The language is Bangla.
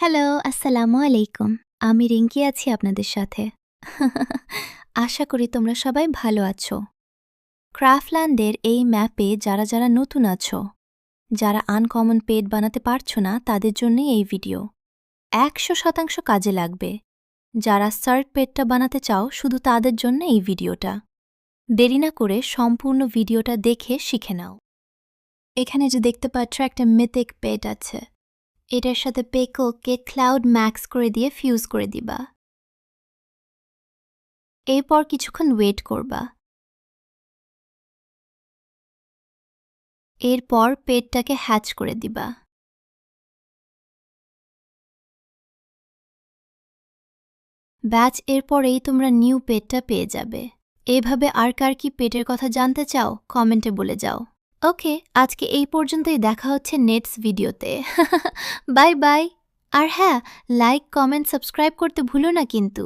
হ্যালো, আসসালামু আলাইকুম। আমি রিঙ্কি আছি আপনাদের সাথে। আশা করি তোমরা সবাই ভালো আছো। ক্রাফল্যান্ডের এই ম্যাপে যারা নতুন আছো, যারা আনকমন পেট বানাতে পারছো না তাদের জন্যই এই ভিডিও। ১০০% কাজে লাগবে। যারা সার্ট পেটটা বানাতে চাও শুধু তাদের জন্য এই ভিডিওটা। দেরি না করে সম্পূর্ণ ভিডিওটা দেখে শিখে নাও। এখানে যে দেখতে পাচ্ছ একটা মিথিক পেট আছে। এটার সাথে পেকলকে ক্লাউড ম্যাক্স করে দিয়ে ফিউজ করে দিবা। এরপর কিছুক্ষণ ওয়েট করবা। এরপর পেটটাকে হ্যাচ করে দিবা। ব্যাচ এরপরেই তোমরা নিউ পেটটা পেয়ে যাবে। এভাবে আর কার কি পেটের কথা জানতে চাও কমেন্টে বলে যাও। ওকে, আজকে এই পর্যন্তই, দেখা হচ্ছে নেক্সট ভিডিওতে। Bye bye. আর হ্যাঁ, লাইক কমেন্ট সাবস্ক্রাইব করতে ভুলো না কিন্তু।